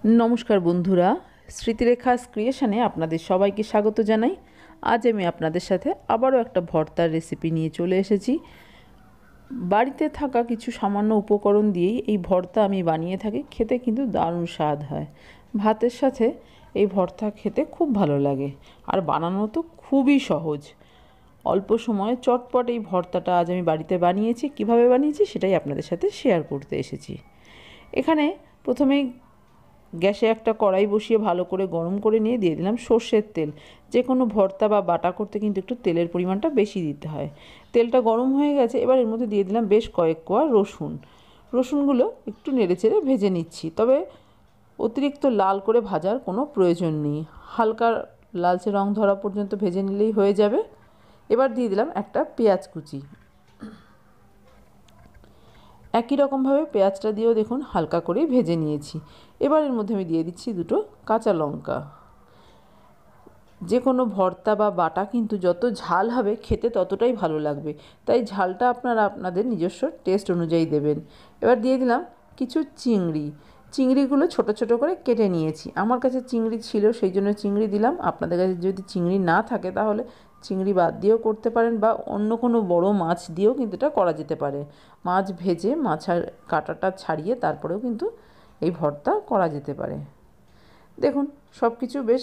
नमस्कार बंधुरा स्मृतिरेखा क्रिएशने आपनादेर सबाइके स्वागत जानाई। आज आमि आपनादेर साथे आबारो एकटा भर्तार रेसिपि निये चले एसेछि। बाड़ीते थाका किछु सामान्य उपकरण दिएई एई भर्ता आमि बानिये थाकि। खेते किन्तु दारुण स्वाद हय। भातेर साथे एई भर्ता खेते खूब भालो लागे आर बानानो तो खूबई सहज। अल्प समय चटपट एई भर्ताटा आज आमि बाड़ीते बानिয়েছি। किभाबे बानिয়েছি सेटाई आपनादेर साथे शेयार करते एसेछि। एखाने प्रथमेई গ্যাসে একটা কড়াই বসিয়ে ভালো করে গরম করে নিয়ে দিয়ে দিলাম সরষের তেল। যে কোনো ভর্তা বা বাটা করতে কিন্তু একটু তেলের পরিমাণটা বেশি দিতে হয়। তেলটা গরম হয়ে গেছে, এবার এর মধ্যে দিয়ে দিলাম বেশ কয়েক কোয়া রসুন। রসুনগুলো একটু নেড়েচেড়ে ভেজে নিচ্ছি, তবে অতিরিক্ত লাল করে ভাজার কোনো প্রয়োজন নেই। হালকা লালচে রং ধরা পর্যন্ত ভেজে নিলেই হয়ে যাবে। এবার দিয়ে দিলাম একটা পেঁয়াজ কুচি। একই রকমভাবে পেঁয়াজটা দিয়েও দেখুন হালকা করে ভেজে নিয়েছি। এবার এর মধ্যে আমি দিয়ে দিচ্ছি দুটো কাঁচা লঙ্কা। যে কোনো ভর্তা বা বাটা কিন্তু যত ঝাল হবে খেতে ততটাই ভালো লাগবে, তাই ঝালটা আপনারা আপনাদের নিজস্ব টেস্ট অনুযায়ী দেবেন। এবার দিয়ে দিলাম কিছু চিংড়ি। চিংড়িগুলো ছোট ছোট করে কেটে নিয়েছি। আমার কাছে চিংড়ি ছিল সেই জন্য চিংড়ি দিলাম। আপনাদের কাছে যদি চিংড়ি না থাকে তাহলে চিংড়ি বাদ দিয়েও করতে পারেন, বা অন্য কোনো বড় মাছ দিয়েও কিন্তু এটা করা যেতে পারে। মাছ ভেজে মাছের কাঁটাটা ছাড়িয়ে তারপরেও কিন্তু এই ভর্তা করা যেতে পারে। দেখুন সব কিছু বেশ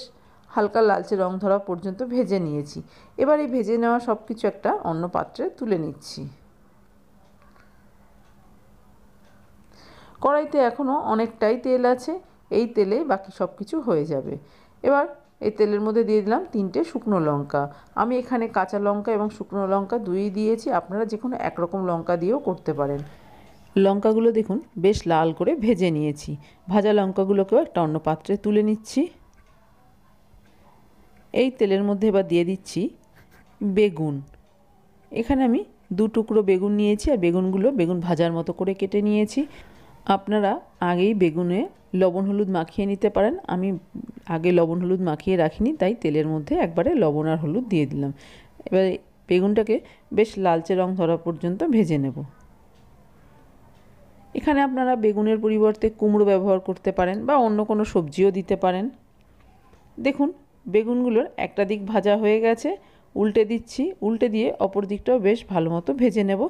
হালকা লালচে রং ধরা পর্যন্ত ভেজে নিয়েছি। এবার এই ভেজে নেওয়া সব কিছু একটা অন্য পাত্রে তুলে নিচ্ছি। কড়াইতে এখনও অনেকটাই তেল আছে, এই তেলে বাকি সব কিছু হয়ে যাবে। এবার এই তেলের মধ্যে দিয়ে দিলাম 3টে শুকনো লঙ্কা। আমি এখানে কাঁচা লঙ্কা এবং শুকনো লঙ্কা দুই দিয়েছি, আপনারা যে কোনো একরকম লঙ্কা দিয়েও করতে পারেন। লঙ্কাগুলো দেখুন বেশ লাল করে ভেজে নিয়েছি। ভাজা লঙ্কাগুলোকেও একটা অন্য পাত্রে তুলে নিচ্ছি। এই তেলের মধ্যে এবার দিয়ে দিচ্ছি বেগুন। এখানে আমি 2 টুকরো বেগুন নিয়েছি, আর বেগুন ভাজার মতো করে কেটে নিয়েছি। আপনারা আগেই বেগুনে লবণ হলুদ মাখিয়ে নিতে পারেন। আমি আগে লবণ হলুদ মাখিয়ে রাখিনি, তাই তেলের মধ্যে একবারে লবণ আর হলুদ দিয়ে দিলাম। এবার বেগুনটাকে বেশ লালচে রং ধরা পর্যন্ত ভেজে নেব। এখানে আপনারা বেগুনের পরিবর্তে কুমড়ো ব্যবহার করতে পারেন, বা অন্য কোনো সবজিও দিতে পারেন। দেখুন বেগুনগুলোর একটা দিক ভাজা হয়ে গেছে, উল্টে দিচ্ছি। উল্টে দিয়ে অপর দিকটাও বেশ ভালো মতো ভেজে নেব।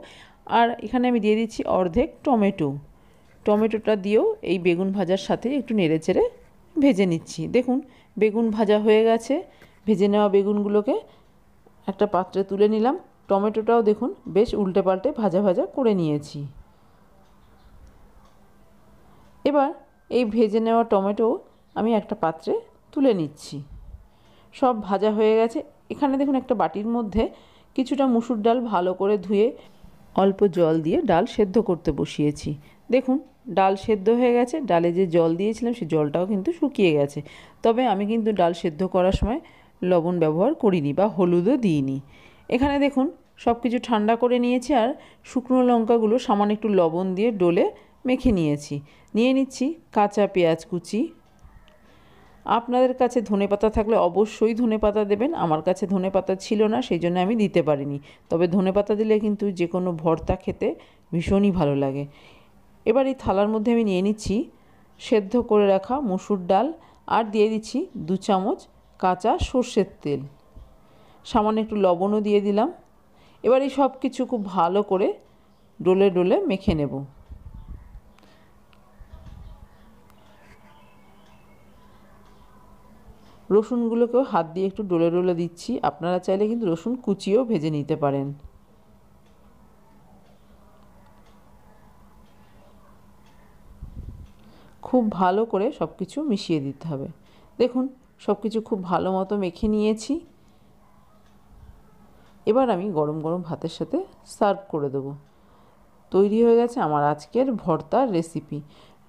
আর এখানে আমি দিয়ে দিচ্ছি অর্ধেক টমেটো। টমেটোটা দিয়েও এই বেগুন ভাজার সাথে একটু নেড়েচেড়ে ভেজে নিচ্ছি। দেখুন বেগুন ভাজা হয়ে গেছে। ভেজে নেওয়া বেগুনগুলোকে একটা পাত্রে তুলে নিলাম। টমেটোটাও দেখুন বেশ উল্টে পাল্টে ভাজা ভাজা করে নিয়েছি। এবার এই ভেজে নেওয়া টমেটো আমি একটা পাত্রে তুলে নিচ্ছি। সব ভাজা হয়ে গেছে। এখানে দেখুন একটা বাটির মধ্যে কিছুটা মুসুর ডাল ভালো করে ধুয়ে অল্প জল দিয়ে ডাল সেদ্ধ করতে বসিয়েছি। দেখুন ডাল সেদ্ধ হয়ে গেছে। ডালে যে জল দিয়েছিলাম সেই জলটাও কিন্তু শুকিয়ে গেছে। তবে আমি কিন্তু ডাল সেদ্ধ করার সময় লবণ ব্যবহার করিনি বা হলুদও দিইনি। এখানে দেখুন সব কিছু ঠান্ডা করে নিয়েছি, আর শুকনো লঙ্কাগুলো সামান্য একটু লবণ দিয়ে ডলে মেখে নিয়েছি। নিয়ে নিচ্ছি কাঁচা পেঁয়াজ কুচি। আপনাদের কাছে ধনেপাতা থাকলে অবশ্যই ধনেপাতা দেবেন। আমার কাছে ধনেপাতা ছিল না, সেই জন্য আমি দিতে পারিনি। তবে ধনেপাতা দিলে কিন্তু যে কোনো ভর্তা খেতে ভীষণই ভালো লাগে। এবার এই থালার মধ্যে আমি নিয়ে নিচ্ছি সেদ্ধ করে রাখা মসুর ডাল, আর দিয়ে দিচ্ছি 2 চামচ কাঁচা সর্ষের তেল। সামান্য একটু লবণও দিয়ে দিলাম। এবার এই সব কিছু খুব ভালো করে ডলে ডলে মেখে নেব। রসুনগুলোকেও হাত দিয়ে একটু ডলে ডলে দিচ্ছি। আপনারা চাইলে কিন্তু রসুন কুচিও ভেজে নিতে পারেন। খুব ভালো করে সব কিছু মিশিয়ে দিতে হবে। দেখুন সব কিছু খুব ভালো মতো মেখে নিয়েছি। এবার আমি গরম গরম ভাতের সাথে সার্ভ করে দেবো। তৈরি হয়ে গেছে আমার আজকের ভর্তার রেসিপি।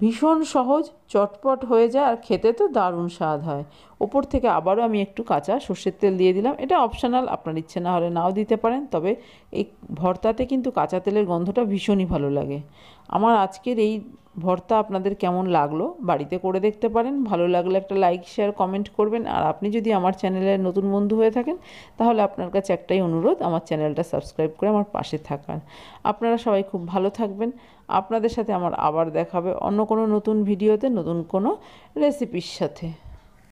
ভীষণ সহজ, চটপট হয়ে যায়, আর খেতে তো দারুণ স্বাদ হয়। ওপর থেকে আবারও আমি একটু কাঁচা সর্ষের তেল দিয়ে দিলাম। এটা অপশনাল, আপনার ইচ্ছে না হলে নাও দিতে পারেন। তবে এই ভর্তাতে কিন্তু কাঁচা তেলের গন্ধটা ভীষণই ভালো লাগে। আমার আজকের এই ভর্তা আপনাদের কেমন লাগলো বাড়িতে করে দেখতে পারেন। ভালো লাগলে একটা লাইক শেয়ার কমেন্ট করবেন। আর আপনি যদি আমার চ্যানেলের নতুন বন্ধু হয়ে থাকেন তাহলে আপনার কাছে একটাই অনুরোধ, আমার চ্যানেলটা সাবস্ক্রাইব করে আমার পাশে থাকার। আপনারা সবাই খুব ভালো থাকবেন। আপনাদের সাথে আমার আবার দেখা হবে অন্য কোনো নতুন ভিডিওতে, নতুন কোনো রেসিপির সাথে।